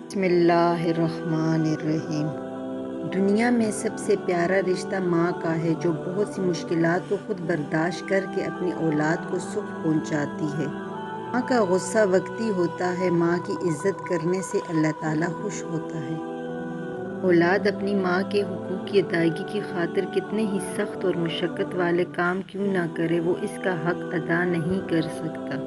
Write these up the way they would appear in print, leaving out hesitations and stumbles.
بسم اللہ الرحمن الرحیم۔ دنیا میں سب سے پیارا رشتہ ماں کا ہے، جو بہت سی مشکلات کو خود برداشت کر کے اپنی اولاد کو سکھ پہنچاتی ہے۔ ماں کا غصہ وقتی ہوتا ہے، ماں کی عزت کرنے سے اللہ تعالیٰ خوش ہوتا ہے۔ اولاد اپنی ماں کے حقوق کی ادائیگی کی خاطر کتنے ہی سخت اور مشقت والے کام کیوں نہ کرے، وہ اس کا حق ادا نہیں کر سکتا۔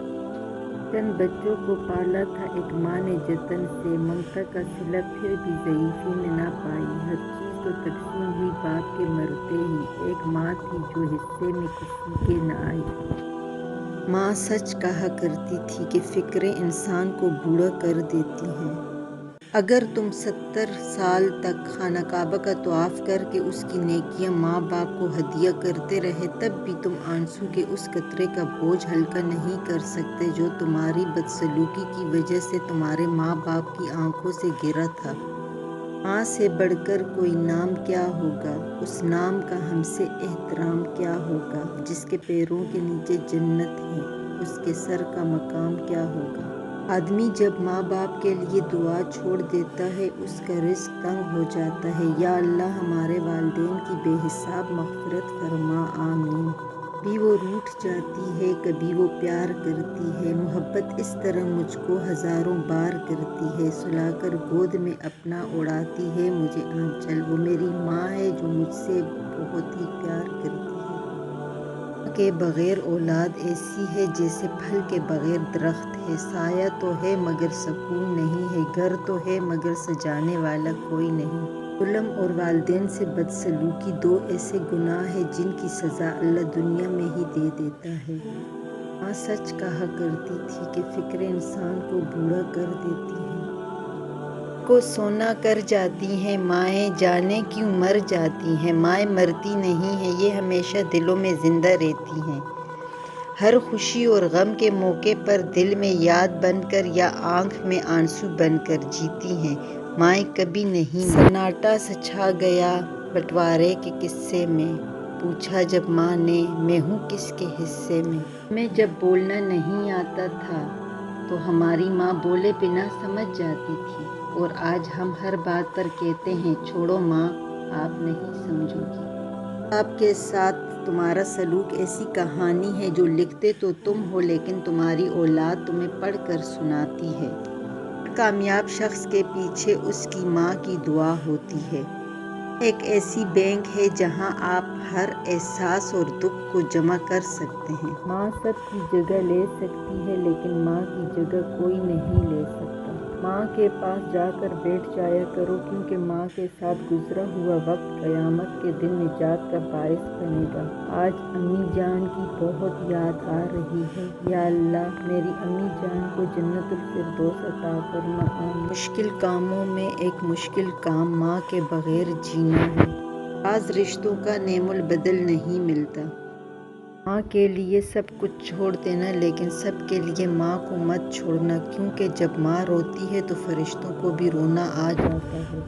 چند بچوں کو پالا تھا ایک ماں نے جتن سے، ممتا کا صلہ پھر بھی ضعیفی میں نہ پائی، ہر چیز تو تقسیم ہوئی باپ کے مرتے ہی، ایک ماں تھی جو حصے میں کسی کے نہ آئی۔ ماں سچ کہا کرتی تھی کہ فکریں انسان کو بوڑھا کر دیتی ہیں۔ اگر تم 70 سال تک خانہ کعبہ کا طواف کر کے اس کی نیکیاں ماں باپ کو ہدیہ کرتے رہے، تب بھی تم آنسو کے اس قطرے کا بوجھ ہلکا نہیں کر سکتے جو تمہاری بدسلوکی کی وجہ سے تمہارے ماں باپ کی آنکھوں سے گرا تھا۔ ماں سے بڑھ کر کوئی نام کیا ہوگا، اس نام کا ہم سے احترام کیا ہوگا، جس کے پیروں کے نیچے جنت ہے، اس کے سر کا مقام کیا ہوگا۔ آدمی جب ماں باپ کے لیے دعا چھوڑ دیتا ہے، اس کا رزق تنگ ہو جاتا ہے۔ یا اللہ ہمارے والدین کی بے حساب مغفرت فرما، آمین۔ کبھی وہ روٹھ جاتی ہے، کبھی وہ پیار کرتی ہے، محبت اس طرح مجھ کو ہزاروں بار کرتی ہے، سلا کر گود میں اپنا اڑاتی ہے مجھے آنچل، وہ میری ماں ہے جو مجھ سے بہت ہی پیار کرتی ہے۔ ماں کے بغیر اولاد ایسی ہے جیسے پھل کے بغیر درخت ہے، سایہ تو ہے مگر سکون نہیں ہے، گھر تو ہے مگر سجانے والا کوئی نہیں۔ ظلم اور والدین سے بدسلوکی دو ایسے گناہ ہیں جن کی سزا اللہ دنیا میں ہی دے دیتا ہے۔ ماں سچ کہا کرتی تھی کہ فکریں انسان کو بوڑھا کر دیتی ہیں، کو سونا کر جاتی ہیں، مائیں جانے کیوں مر جاتی ہیں، مائیں مرتی نہیں ہیں، یہ ہمیشہ دلوں میں زندہ رہتی ہیں۔ ہر خوشی اور غم کے موقع پر دل میں یاد بن کر یا آنکھ میں آنسو بن کر جیتی ہیں، مائیں کبھی نہیں مرتی۔ سناٹا سا چھا گیا بٹوارے کے قصے میں، پوچھا جب ماں نے میں ہوں کس کے حصے میں۔ ہمیں جب بولنا نہیں آتا تھا تو ہماری ماں بولے بنا سمجھ جاتی تھی، اور آج ہم ہر بات پر کہتے ہیں چھوڑو ماں آپ نہیں سمجھو گی۔ آپ کے ساتھ تمہارا سلوک ایسی کہانی ہے جو لکھتے تو تم ہو لیکن تمہاری اولاد تمہیں پڑھ کر سناتی ہے۔ ہر کامیاب شخص کے پیچھے اس کی ماں کی دعا ہوتی ہے۔ ماں ایک ایسی بینک ہے جہاں آپ ہر احساس اور دکھ کو جمع کر سکتے ہیں۔ ماں سب کی جگہ لے سکتی ہے لیکن ماں کی جگہ کوئی نہیں لے سکتا۔ ماں کے پاس جا کر بیٹھ جایا کرو، کیونکہ ماں کے ساتھ گزرا ہوا وقت قیامت کے دن نجات کا باعث بنے گا۔ آج امی جان کی بہت یاد آ رہی ہے، یا اللہ میری امی جان کو جنت الفردوس عطا فرما، آمین۔ مشکل کاموں میں ایک مشکل کام ماں کے بغیر جینا ہے۔ بعض رشتوں کا نعم البدل نہیں ملتا۔ ماں کے لیے سب کچھ چھوڑ دینا، لیکن سب کے لیے ماں کو مت چھوڑنا، کیونکہ جب ماں روتی ہے تو فرشتوں کو بھی رونا آ جاتا ہے۔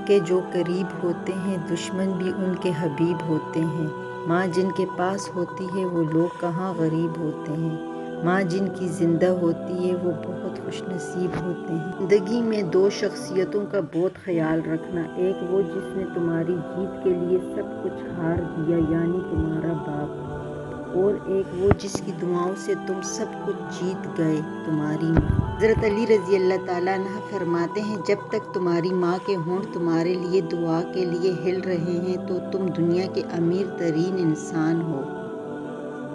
کہ جو قریب ہوتے ہیں دشمن بھی ان کے حبیب ہوتے ہیں۔ ماں جن کے پاس ہوتی ہے وہ لوگ کہاں غریب ہوتے ہیں، ماں جن کی زندہ ہوتی ہے وہ بہت خوش نصیب ہوتے ہیں۔ زندگی میں دو شخصیتوں کا بہت خیال رکھنا، ایک وہ جس نے تمہاری جیت کے لیے سب کچھ ہار دیا یعنی تمہارا باپ، اور ایک وہ جس کی دعاؤں سے تم سب کچھ جیت گئے، تمہاری ماں۔ حضرت علی رضی اللہ تعالیٰ عنہ فرماتے ہیں جب تک تمہاری ماں کے ہونٹ تمہارے لیے دعا کے لیے ہل رہے ہیں تو تم دنیا کے امیر ترین انسان ہو۔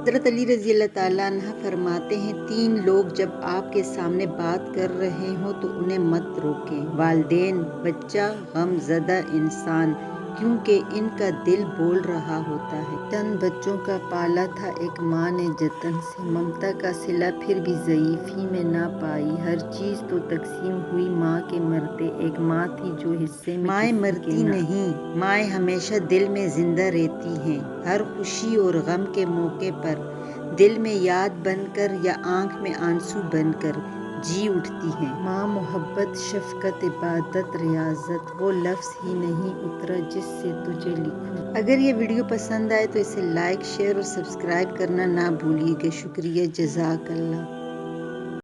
حضرت علی رضی اللہ تعالیٰ عنہ فرماتے ہیں 3 لوگ جب آپ کے سامنے بات کر رہے ہوں تو انہیں مت روکیں، والدین، بچہ، غم زدہ انسان، کیونکہ ان کا دل بول رہا ہوتا ہے۔ چند بچوں کا پالا تھا ایک ماں نے جتن سے، ممتا کا صلہ پھر بھی ضعیفی میں نہ پائی، ہر چیز تو تقسیم ہوئی ماں کے مرتے، ایک ماں تھی جو حصے میں مائیں مرتی نہیں، مائیں ہمیشہ دل میں زندہ رہتی ہیں، ہر خوشی اور غم کے موقع پر دل میں یاد بن کر یا آنکھ میں آنسو بن کر جی اٹھتی ہیں۔ ماں محبت، شفقت، عبادت، ریاضت، وہ لفظ ہی نہیں اترا جس سے تجھے لکھوں۔ اگر یہ ویڈیو پسند آئے تو اسے لائک، شیئر اور سبسکرائب کرنا نہ بھولیے گا۔ شکریہ، جزاک اللہ۔